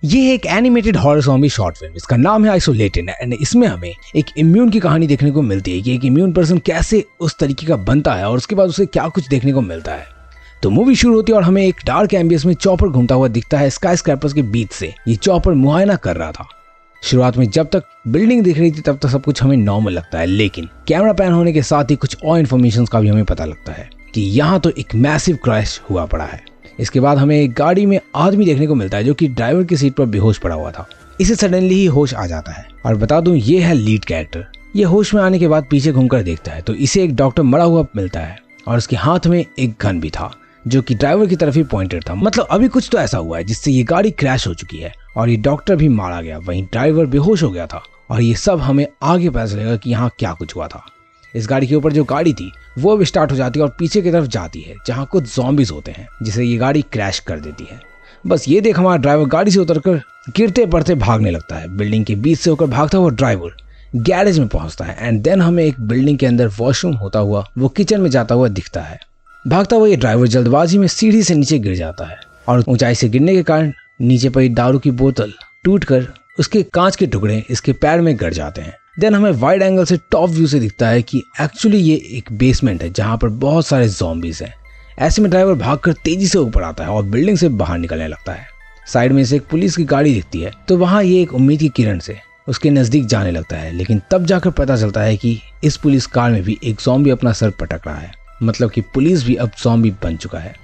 ये एक animated horror zombie short film, इसका नाम है आइसोलेटेड एंड इसमें हमें एक इम्यून की कहानी देखने को मिलती है कि एक इम्यून पर्सन कैसे उस तरीके का बनता है और उसके बाद उसे क्या कुछ देखने को मिलता है। तो मूवी शुरू होती है और हमें एक डार्क एम्बियंस में चॉपर घूमता हुआ दिखता है स्काई स्क्रैपर्स के बीच से। ये चॉपर मुआयना कर रहा था। शुरुआत में जब तक बिल्डिंग दिख रही थी तब तक सब कुछ हमें नॉर्मल लगता है, लेकिन कैमरा पैन होने के साथ ही कुछ और इन्फॉर्मेशन का भी हमें पता लगता है कि यहाँ तो एक मैसिव क्रैश हुआ पड़ा है। इसके बाद हमें एक गाड़ी में आदमी देखने को मिलता है जो कि ड्राइवर की सीट पर बेहोश पड़ा हुआ था। इसे सडनली ही होश आ जाता है और बता दूं ये है लीड कैरेक्टर। ये होश में आने के बाद पीछे घूमकर देखता है तो इसे एक डॉक्टर मरा हुआ मिलता है और उसके हाथ में एक गन भी था जो कि ड्राइवर की तरफ ही पॉइंटेड था। मतलब अभी कुछ तो ऐसा हुआ है जिससे ये गाड़ी क्रैश हो चुकी है और ये डॉक्टर भी मारा गया, वहीं ड्राइवर बेहोश हो गया था और ये सब हमें आगे पता चलेगा कि यहाँ क्या कुछ हुआ था। इस गाड़ी के ऊपर जो गाड़ी थी वो अब स्टार्ट हो जाती है और पीछे की तरफ जाती है जहाँ कुछ ज़ॉम्बीज होते हैं जिसे ये गाड़ी क्रैश कर देती है। बस ये देख हमारा ड्राइवर गाड़ी से उतरकर गिरते पड़ते भागने लगता है। बिल्डिंग के बीच से होकर भागता हुआ ड्राइवर गैरेज में पहुंचता है एंड देन हमें एक बिल्डिंग के अंदर वॉशरूम होता हुआ वो किचन में जाता हुआ दिखता है। भागता हुआ ये ड्राइवर जल्दबाजी में सीढ़ी से नीचे गिर जाता है और ऊंचाई से गिरने के कारण नीचे पड़ी दारू की बोतल टूटकर उसके कांच के टुकड़े इसके पैर में गड़ जाते हैं। देन हमें वाइड एंगल से टॉप व्यू से दिखता है कि एक्चुअली ये एक बेसमेंट है जहां पर बहुत सारे ज़ॉम्बीज हैं। ऐसे में ड्राइवर भागकर तेजी से ऊपर आता है और बिल्डिंग से बाहर निकलने लगता है। साइड में से एक पुलिस की गाड़ी दिखती है तो वहां ये एक उम्मीद की किरण से उसके नजदीक जाने लगता है, लेकिन तब जाकर पता चलता है कि इस पुलिस कार में भी एक ज़ॉम्बी अपना सर पटक रहा है। मतलब कि पुलिस भी अब ज़ॉम्बी बन चुका है,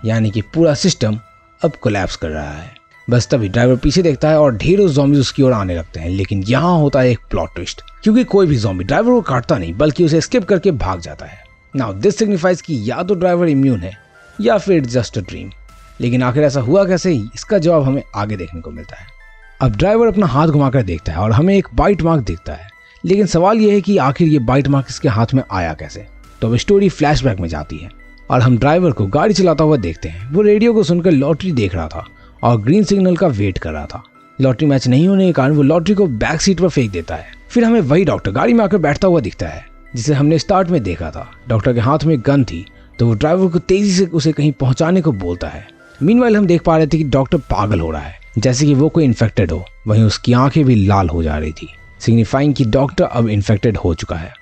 यानी कि पूरा सिस्टम अब कोलैप्स कर रहा है। बस तभी ड्राइवर पीछे देखता है और ढेरों ज़ॉम्बीज उसकी ओर आने लगते हैं, लेकिन यहाँ होता है एक प्लॉट ट्विस्ट, क्योंकि कोई भी ज़ॉम्बी ड्राइवर को काटता नहीं बल्कि उसे स्किप करके भाग जाता है। नाउ दिस सिग्निफाइज कि या तो ड्राइवर इम्यून है या फिर जस्ट अ ड्रीम। लेकिन आखिर ऐसा हुआ कैसे, इसका जवाब हमें आगे देखने को मिलता है। अब ड्राइवर अपना हाथ घुमाकर देखता है और हमें एक बाइट मार्क दिखता है, लेकिन सवाल यह है कि आखिर ये बाइट मार्क इसके हाथ में आया कैसे। तो अब स्टोरी फ्लैशबैक में जाती है और हम ड्राइवर को गाड़ी चलाता हुआ देखते हैं। वो रेडियो को सुनकर लॉटरी देख रहा था और ग्रीन सिग्नल का वेट कर रहा था। लॉटरी मैच नहीं होने के कारण वो लॉटरी को बैक सीट पर फेंक देता है। फिर हमें वही डॉक्टर गाड़ी में आकर बैठता हुआ दिखता है जिसे हमने स्टार्ट में देखा था। डॉक्टर के हाथ में गन थी तो वो ड्राइवर को तेजी से उसे कहीं पहुंचाने को बोलता है। मीनवाइल हम देख पा रहे थे कि डॉक्टर पागल हो रहा है, जैसे कि वो कोई इन्फेक्टेड हो। वहीं उसकी आंखें भी लाल हो जा रही थी, सिग्निफाइंग कि डॉक्टर अब इन्फेक्टेड हो चुका है।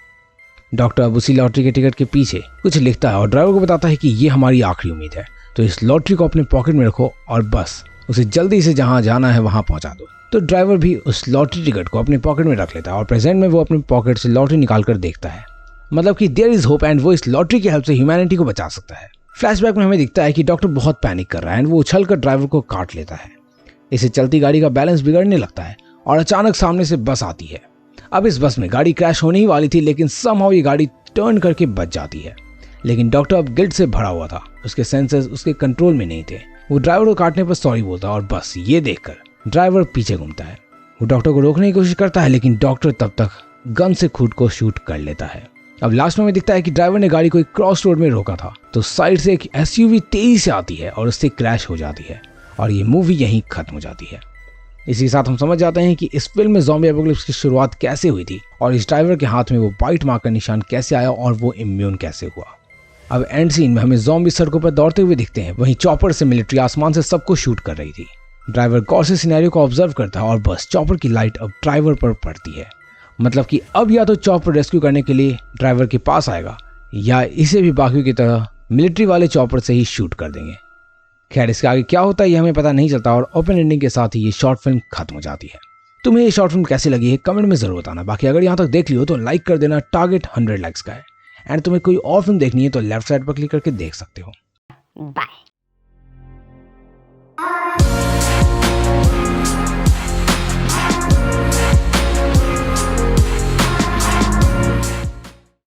डॉक्टर अब उसी लॉटरी के टिकट के पीछे कुछ लिखता है और ड्राइवर को बताता है कि ये हमारी आखिरी उम्मीद है, तो इस लॉटरी को अपने पॉकेट में रखो और बस उसे जल्दी से जहां जाना है वहां पहुंचा दो। तो ड्राइवर भी उस लॉटरी टिकट को अपने पॉकेट में रख लेता है और प्रेजेंट में वो अपने पॉकेट से लॉटरी निकाल कर देखता है। मतलब कि देयर इज होप एंड वो इस लॉटरी की हेल्प से ह्यूमैनिटी को बचा सकता है। फ्लैशबैक में हमें दिखता है कि डॉक्टर बहुत पैनिक कर रहा है एंड वो उछलकर ड्राइवर को काट लेता है। इसे चलती गाड़ी का बैलेंस बिगड़ने लगता है और अचानक सामने से बस आती है। अब इस बस में गाड़ी क्रैश होने ही वाली थी, लेकिन समहाउ ये गाड़ी टर्न करके बच जाती है। लेकिन डॉक्टर अब गिल्ट से भरा हुआ था, उसके सेंसेस उसके कंट्रोल में नहीं थे। वो ड्राइवर को काटने पर सॉरी बोलता है और बस ये देखकर ड्राइवर पीछे घूमता है। वो डॉक्टर को रोकने की कोशिश करता है, लेकिन डॉक्टर तब तक गन से खुद को शूट कर लेता है। अब लास्ट में हमें दिखता है कि ड्राइवर ने गाड़ी को एक क्रॉस रोड में रोका था तो साइड से एक एसयूवी तेजी से आती है और उससे क्रैश हो जाती है और ये मूवी यहीं खत्म हो जाती है। इसी के साथ हम समझ जाते हैं कि इस फिल्म में ज़ॉम्बी एपोकलिप्स की शुरुआत कैसे हुई थी और इस ड्राइवर के हाथ में वो बाइट मार्क का निशान कैसे आया और वो इम्यून कैसे हुआ। अब एंड सीन में हमें ज़ॉम्बी सड़कों पर दौड़ते हुए दिखते हैं, वहीं चॉपर से मिलिट्री आसमान से सबको शूट कर रही थी। ड्राइवर गौर से सिनेरियो को ऑब्जर्व करता है और बस चॉपर की लाइट अब ड्राइवर पर पड़ती है। मतलब कि अब या तो चॉपर रेस्क्यू करने के लिए ड्राइवर के पास आएगा या इसे भी बाकियों की तरह मिलिट्री वाले चॉपर से ही शूट कर देंगे। खैर इसके आगे क्या होता है ये हमें पता नहीं चलता और ओपन एंडिंग के साथ ही ये शॉर्ट फिल्म खत्म हो जाती है। तुम्हें ये शॉर्ट फिल्म कैसी लगी है कमेंट में जरूर बताना। बाकी अगर यहाँ तक देख लियो तो लाइक कर देना, टारगेट 100 लाइक्स का है। एंड तुम्हें कोई और फिल्म देखनी है तो लेफ्ट साइड पर क्लिक करके देख सकते हो। बाय।